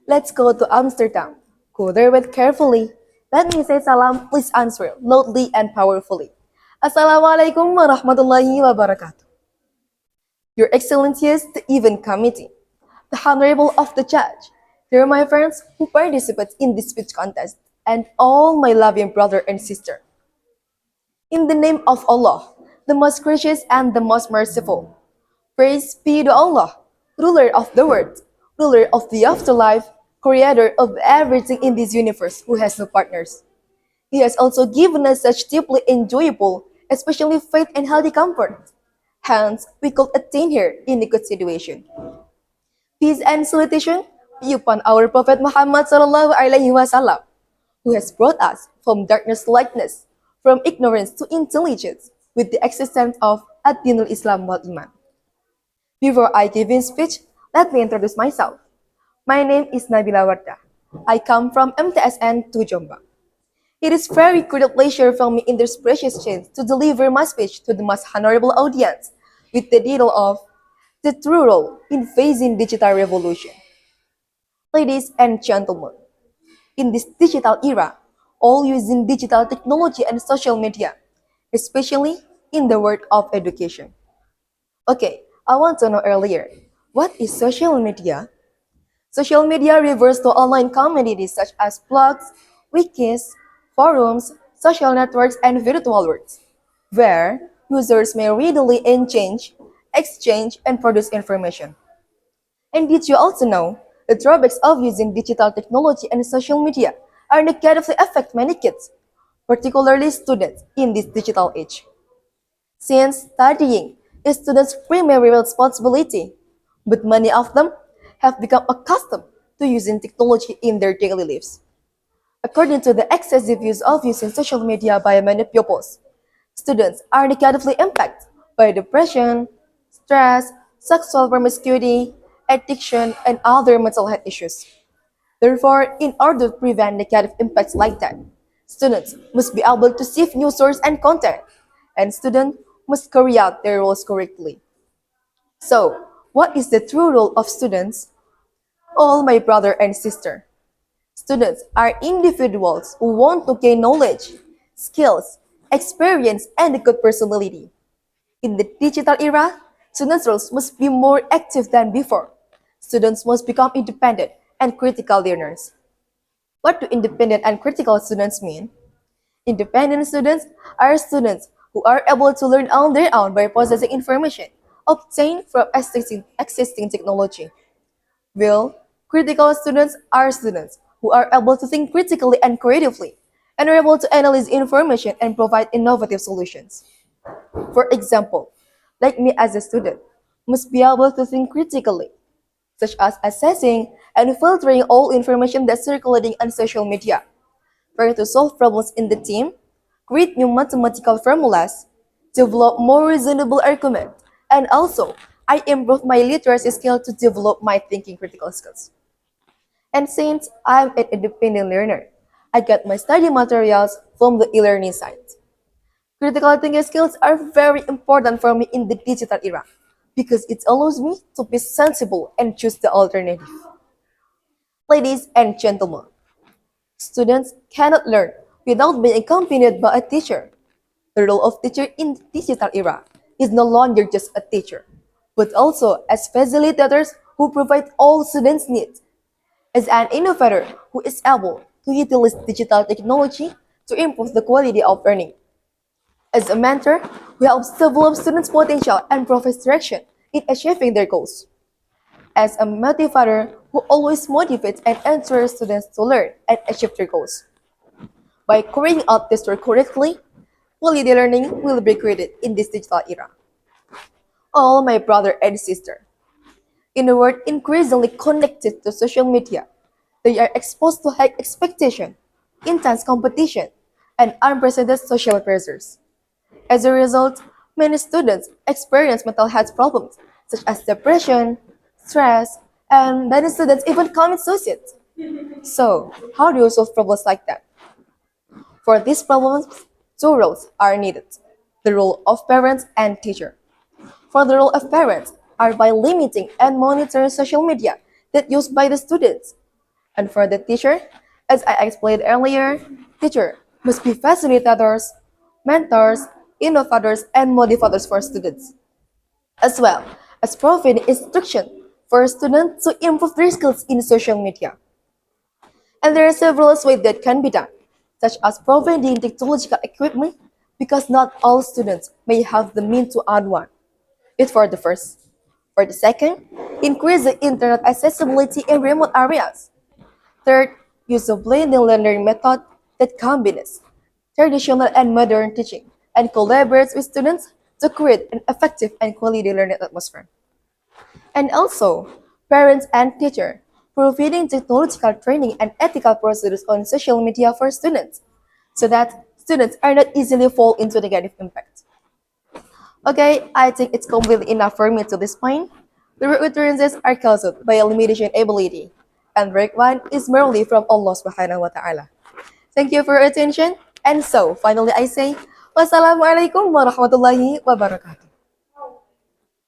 Let's go to Amsterdam. Go there with carefully. Let me say salam, please answer loudly and powerfully. Assalamualaikum warahmatullahi wabarakatuh. Your Excellencies, the event committee, the Honorable of the Judge, dear my friends who participate in this speech contest, and all my loving brother and sister. In the name of Allah, the most gracious and the most merciful. Praise be to Allah, ruler of the world, ruler of the afterlife, creator of everything in this universe who has no partners. He has also given us such deeply enjoyable, especially faith and healthy comfort. Hence, we could attain here in a good situation. Peace and salutation be upon our Prophet Muhammad sallallahu alaihi wasallam, who has brought us from darkness to lightness, from ignorance to intelligence, with the existence of Ad-Dinul Islam wal Iman. Before I give in speech, let me introduce myself. My name is Nabila Wardah. I come from MTSN to Jombang. It is very great pleasure for me in this precious chance to deliver my speech to the most honorable audience with the title of The True Role in Facing Digital Revolution. Ladies and gentlemen, in this digital era, all using digital technology and social media, especially in the world of education. Okay, I want to know earlier, what is social media? Social media refers to online communities such as blogs, wikis, forums, social networks, and virtual worlds, where users may readily exchange, and produce information. And did you also know the drawbacks of using digital technology and social media are negatively affect many kids, particularly students in this digital age? Since studying is students' primary responsibility, but many of them have become accustomed to using technology in their daily lives. According to the excessive use of using social media by many pupils, students are negatively impacted by depression, stress, sexual promiscuity, addiction, and other mental health issues. Therefore, in order to prevent negative impacts like that, students must be able to sift new source and content, and students must carry out their roles correctly. So, what is the true role of students? All my brother and sister. Students are individuals who want to gain knowledge, skills, experience, and a good personality. In the digital era, students' roles must be more active than before. Students must become independent and critical learners. What do independent and critical students mean? Independent students are students who are able to learn on their own by processing information obtained from existing technology. While critical students are students who are able to think critically and creatively and are able to analyze information and provide innovative solutions. For example, like me as a student, must be able to think critically, such as assessing and filtering all information that's circulating on social media, try to solve problems in the team, create new mathematical formulas, develop more reasonable argument, and also I improve my literacy skill to develop my thinking critical skills. And since I'm an independent learner, I get my study materials from the e-learning site. Critical thinking skills are very important for me in the digital era because it allows me to be sensible and choose the alternative. Ladies and gentlemen, students cannot learn without being accompanied by a teacher. The role of teacher in the digital era is no longer just a teacher, but also as facilitators who provide all students' needs, as an innovator who is able to utilize digital technology to improve the quality of learning, as a mentor who helps develop students' potential and provides direction in achieving their goals, as a motivator who always motivates and encourages students to learn and achieve their goals. By carrying out this work correctly, quality learning will be created in this digital era. All my brother and sister, in a world increasingly connected to social media, they are exposed to high expectation, intense competition, and unprecedented social pressures. As a result, many students experience mental health problems such as depression, stress, and many students even commit suicide. So, how do you solve problems like that? For these problems, two roles are needed: the role of parents and teacher. For the role of parents are by limiting and monitoring social media that used by the students, And for the teacher, as I explained earlier, teacher must be facilitators, mentors, innovators, and motivators for students, as well as providing instruction for students to improve their skills in social media. And there are several ways that can be done, such as providing technological equipment, because not all students may have the means to own one. It's for the first. For the second, increase the internet accessibility in remote areas. Third, use a blended learning method that combines traditional and modern teaching and collaborates with students to create an effective and quality learning atmosphere. And also, parents and teachers providing technological training and ethical procedures on social media for students so that students are not easily fall into negative impact. Okay, I think it's completely enough for me to this point. The root utterances are caused by a limitation ability, and break one is merely from Allah subhanahu wa ta'ala. Thank you for your attention. And so, finally I say, wassalamualaikum warahmatullahi wabarakatuh.